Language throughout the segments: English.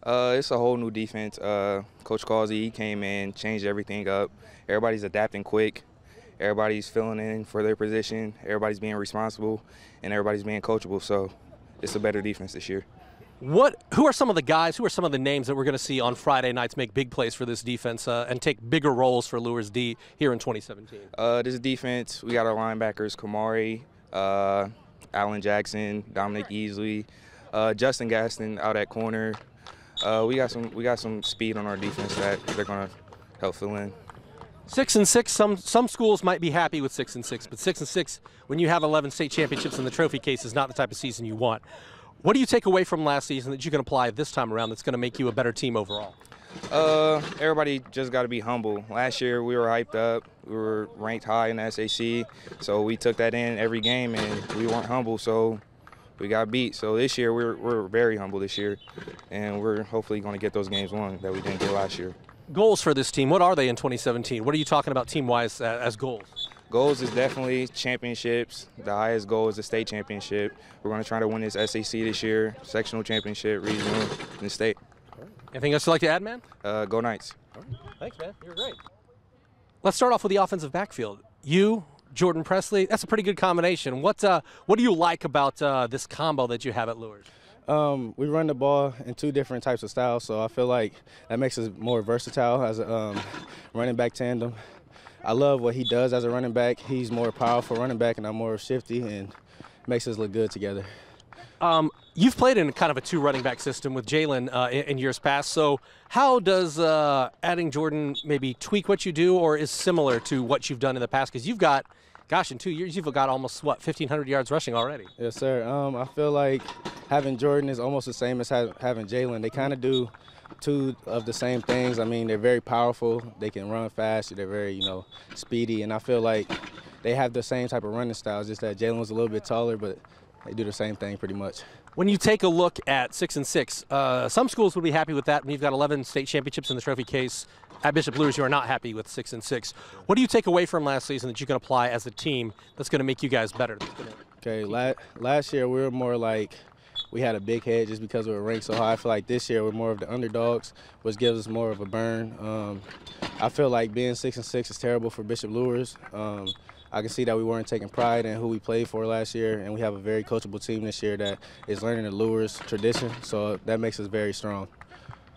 It's a whole new defense. Coach Causey, he came in, changed everything up. Everybody's adapting quick. Everybody's filling in for their position. Everybody's being responsible, and everybody's being coachable. So it's a better defense this year. Who are some of the guys, who are some of the names that we're going to see on Friday nights make big plays for this defense and take bigger roles for Luers D here in 2017? This defense, we got our linebackers, Kamari, Alan Jackson, Dominic Easley, Justin Gaston out at corner. We got some speed on our defense that they're going to help fill in. 6-6. Some schools might be happy with 6-6, but 6-6 when you have 11 state championships in the trophy case is not the type of season you want. What do you take away from last season that you can apply this time around that's going to make you a better team overall? Everybody just got to be humble. Last year we were hyped up. We were ranked high in the SAC, so we took that in every game, and we weren't humble, so we got beat. So this year we're very humble this year, and we're hopefully going to get those games won that we didn't get last year. Goals for this team, what are they in 2017? What are you talking about team-wise as goals? Goals is definitely championships. The highest goal is the state championship. We're going to try to win this SAC this year, sectional championship, regional, and state. Anything else you'd like to add, man? Go Knights. Thanks, man. You're great. Let's start off with the offensive backfield. You, Jordan Presley, that's a pretty good combination. What do you like about this combo that you have at Luers? We run the ball in two different types of styles, so I feel like that makes us more versatile as a running back tandem. I love what he does as a running back. He's more powerful running back, and I'm more shifty, and makes us look good together. You've played in kind of a two running back system with Jalen in years past, so how does adding Jordan maybe tweak what you do, or is similar to what you've done in the past? Because you've got, gosh, in 2 years you've got almost, what, 1,500 yards rushing already? Yes, sir. I feel like having Jordan is almost the same as having Jalen. They kind of do two of the same things. I mean, they're very powerful. They can run fast. They're very, speedy. And I feel like they have the same type of running style, just that Jalen was a little bit taller, but they do the same thing pretty much. When you take a look at 6-6, some schools would be happy with that when you've got 11 state championships in the trophy case. At Bishop Luers, you are not happy with 6-6. What do you take away from last season that you can apply as a team that's going to make you guys better? Okay, last year we were more like we had a big head just because we were ranked so high. I feel like this year we're more of the underdogs, which gives us more of a burn. I feel like being 6-6 is terrible for Bishop Luers. I can see that we weren't taking pride in who we played for last year, and we have a very coachable team this year that is learning the Luers tradition, so that makes us very strong.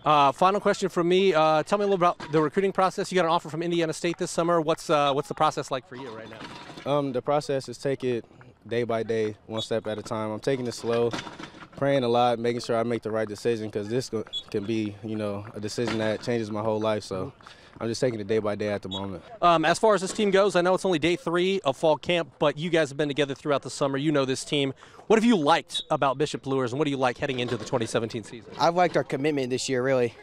Final question from me. Tell me a little about the recruiting process. You got an offer from Indiana State this summer. What's the process like for you right now? The process is take it day by day, one step at a time. I'm taking it slow, praying a lot, making sure I make the right decision, because this can be, a decision that changes my whole life. So I'm just taking it day by day at the moment. As far as this team goes, I know it's only day 3 of fall camp, but you guys have been together throughout the summer. You know this team. What have you liked about Bishop Luers, and what do you like heading into the 2017 season? I've liked our commitment this year, really.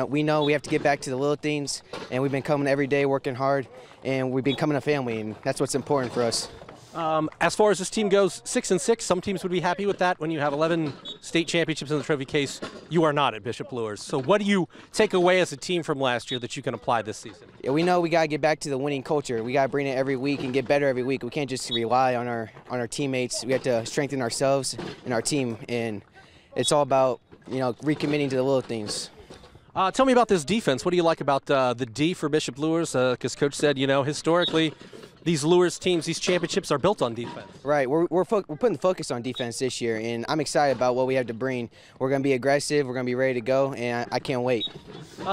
We know we have to get back to the little things, and we've been coming every day, working hard, and we've been becoming a family, and that's what's important for us. As far as this team goes, 6-6, some teams would be happy with that. When you have 11 state championships in the trophy case, you are not at Bishop Luers. So what do you take away as a team from last year that you can apply this season? Yeah, we know we got to get back to the winning culture. We got to bring it every week and get better every week. We can't just rely on our teammates. We have to strengthen ourselves and our team, and it's all about, recommitting to the little things. Tell me about this defense. What do you like about the D for Bishop Luers? Because Coach said, historically, these Luers teams, these championships are built on defense. Right. We're putting the focus on defense this year, and I'm excited about what we have to bring. We're going to be aggressive. We're going to be ready to go, and I can't wait.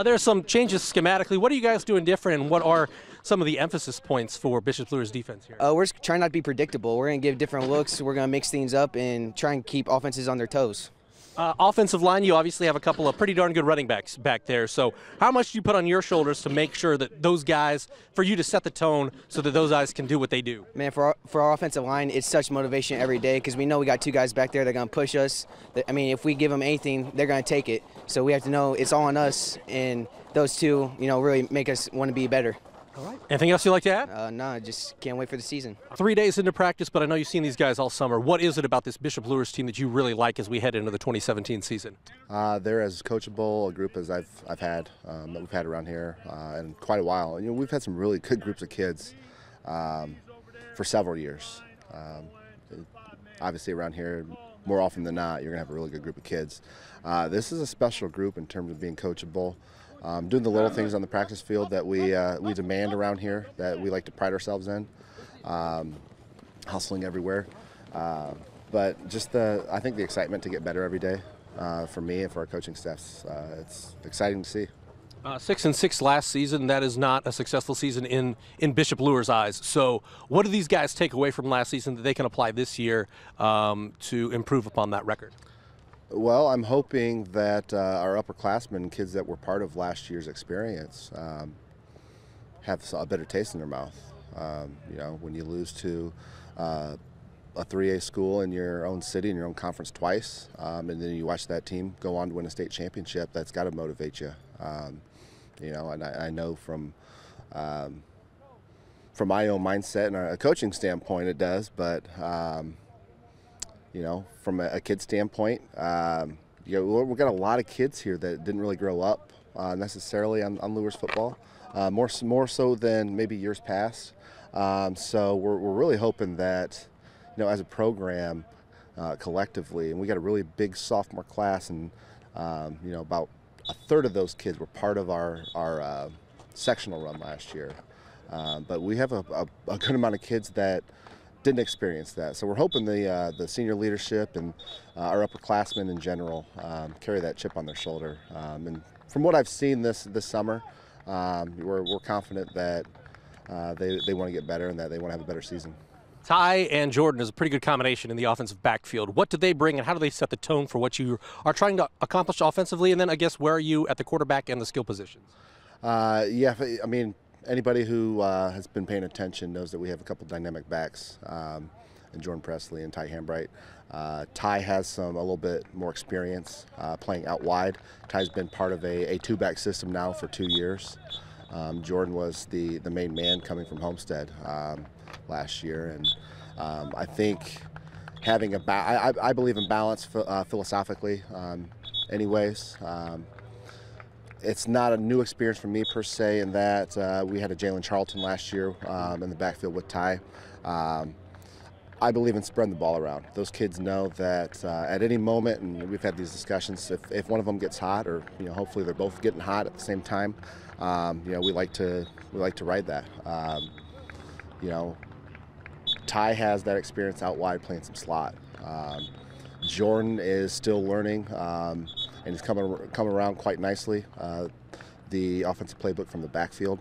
There are some changes schematically. What are you guys doing different, and what are some of the emphasis points for Bishop Luers defense here? We're trying not to be predictable. We're going to give different looks. We're going to mix things up and try and keep offenses on their toes. Offensive line, you obviously have a couple of pretty darn good running backs back there. So how much do you put on your shoulders to make sure that those guys, for you to set the tone so that those guys can do what they do? Man, for our offensive line, it's such motivation every day, because we know we got 2 guys back there that are going to push us. If we give them anything, they're going to take it. So we have to know it's all on us, and those 2, really make us want to be better. All right. Anything else you'd like to add? No, just can't wait for the season. 3 days into practice, but I know you've seen these guys all summer. What is it about this Bishop Luers team that you really like as we head into the 2017 season? They're as coachable a group as I've had that we've had around here in quite a while. We've had some really good groups of kids for several years. Obviously around here, more often than not, you're going to have a really good group of kids. This is a special group in terms of being coachable, doing the little things on the practice field that we demand around here, that we like to pride ourselves in, hustling everywhere. But just I think the excitement to get better every day for me and for our coaching staffs, it's exciting to see. 6-6 last season. That is not a successful season in Bishop Luers' eyes. So what do these guys take away from last season that they can apply this year to improve upon that record? Well, I'm hoping that our upperclassmen, kids that were part of last year's experience, have a better taste in their mouth. You know, when you lose to a 3A school in your own city, in your own conference twice, and then you watch that team go on to win a state championship, that's got to motivate you. You know, and I know from my own mindset and a coaching standpoint it does, but you know, from a kid standpoint, you know, we've got a lot of kids here that didn't really grow up necessarily on Luers football, more so than maybe years past. So we're really hoping that, you know, as a program, collectively, and we got a really big sophomore class, and you know, about a third of those kids were part of our sectional run last year. But we have a good amount of kids that didn't experience that. So we're hoping the senior leadership and our upperclassmen in general carry that chip on their shoulder. And from what I've seen this summer, we're confident that they want to get better and that they want to have a better season. Ty and Jordan is a pretty good combination in the offensive backfield. What do they bring, and how do they set the tone for what you are trying to accomplish offensively? And then, I guess, where are you at the quarterback and the skill positions? Yeah, I mean, anybody who has been paying attention knows that we have a couple dynamic backs, and Jordan Presley and Ty Hambright. Ty has a little bit more experience playing out wide. Ty's been part of a two-back system now for 2 years. Jordan was the main man coming from Homestead last year, and I think having I believe in balance philosophically. Anyways, it's not a new experience for me per se in that we had a Jalen Charlton last year in the backfield with Ty. I believe in spreading the ball around. Those kids know that at any moment, and we've had these discussions, if one of them gets hot, or you know, hopefully they're both getting hot at the same time, you know, we like to ride that. You know, Ty has that experience out wide playing some slot. Jordan is still learning, and he's coming around quite nicely. The offensive playbook from the backfield,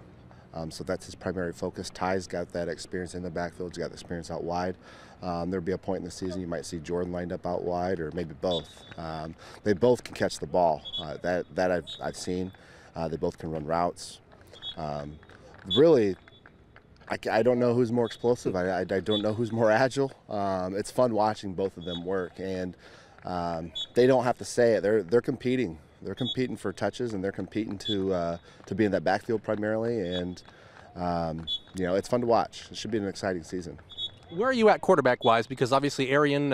so that's his primary focus. Ty's got that experience in the backfield. He's got the experience out wide. There'll be a point in the season you might see Jordan lined up out wide, or maybe both. They both can catch the ball. That I've seen. They both can run routes. Really, I don't know who's more explosive. I don't know who's more agile. It's fun watching both of them work, and they don't have to say it. They're competing. They're competing for touches, and they're competing to be in that backfield primarily. And you know, it's fun to watch. It should be an exciting season. Where are you at quarterback-wise? Because obviously Arian,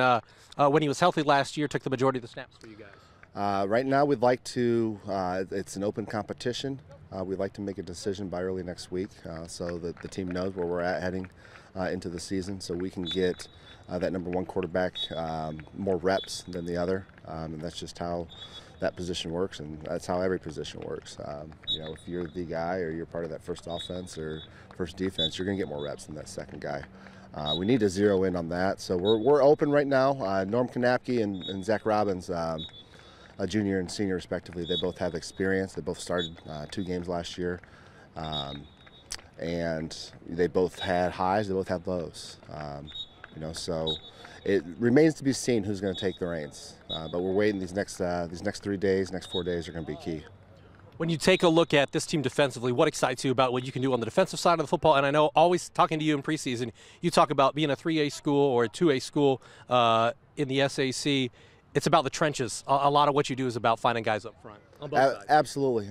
when he was healthy last year, took the majority of the snaps for you guys. Right now, we'd like to. It's an open competition. We'd like to make a decision by early next week, so that the team knows where we're at heading into the season, so we can get that number one quarterback more reps than the other, and that's just how that position works, and that's how every position works. You know, if you're the guy or you're part of that first offense or first defense, you're going to get more reps than that second guy. We need to zero in on that, so we're open right now. Norm Kanapke and Zach Robbins, a junior and senior respectively, they both have experience. They both started 2 games last year, and they both had highs, they both had lows. You know, so it remains to be seen who's going to take the reins. But we're waiting. These next 3 days, next 4 days are going to be key. When you take a look at this team defensively, what excites you about what you can do on the defensive side of the football? And I know, always talking to you in preseason, you talk about being a 3A school or a 2A school in the SAC. It's about the trenches. A lot of what you do is about finding guys up front on both sides. Absolutely.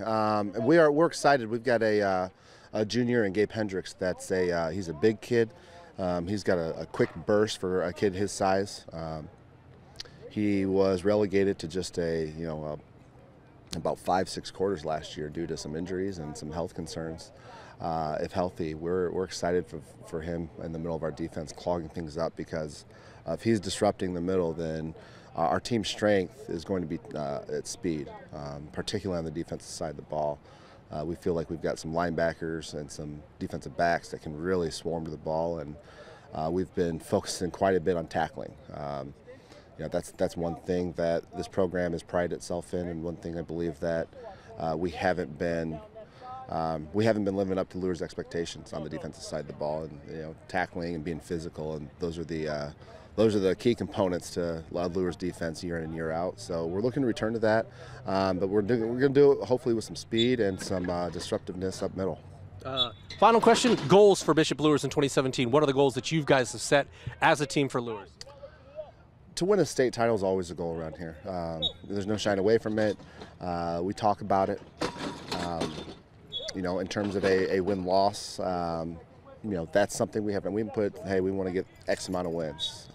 We're excited. We've got a junior in Gabe Hendricks. He's a big kid. He's got a quick burst for a kid his size. He was relegated to just about 5-6 quarters last year due to some injuries and some health concerns. If healthy, we're excited for him in the middle of our defense, clogging things up, because if he's disrupting the middle, then our team's strength is going to be its speed, particularly on the defensive side of the ball. We feel like we've got some linebackers and some defensive backs that can really swarm to the ball, and we've been focusing quite a bit on tackling. That's one thing that this program has prided itself in, and one thing I believe that we haven't been living up to Luers' expectations on the defensive side of the ball, and tackling and being physical, and those are the key components to Luers' defense year in and year out. So we're looking to return to that, but we're going to do it hopefully with some speed and some disruptiveness up middle. Final question: goals for Bishop Luers in 2017. What are the goals that you guys have set as a team for Luers? To win a state title is always a goal around here. There's no shying away from it. We talk about it. In terms of a win-loss, that's something we haven't. We put, hey, we want to get X amount of wins.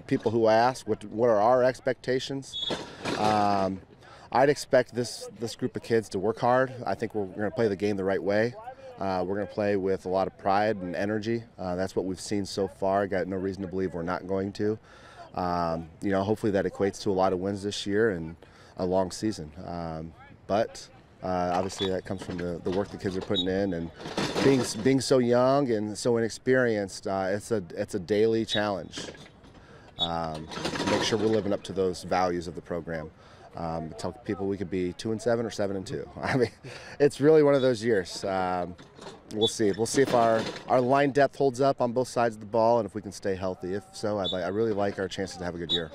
People who ask, what are our expectations? I'd expect this group of kids to work hard. I think we're going to play the game the right way. We're going to play with a lot of pride and energy. That's what we've seen so far. Got no reason to believe we're not going to. Hopefully that equates to a lot of wins this year and a long season. But obviously that comes from the work the kids are putting in, and being so young and so inexperienced. It's a daily challenge to make sure we're living up to those values of the program. Tell people we could be 2-7 or 7-2. I mean, it's really one of those years. We'll see. We'll see if our line depth holds up on both sides of the ball, and if we can stay healthy. If so, I really like our chances to have a good year.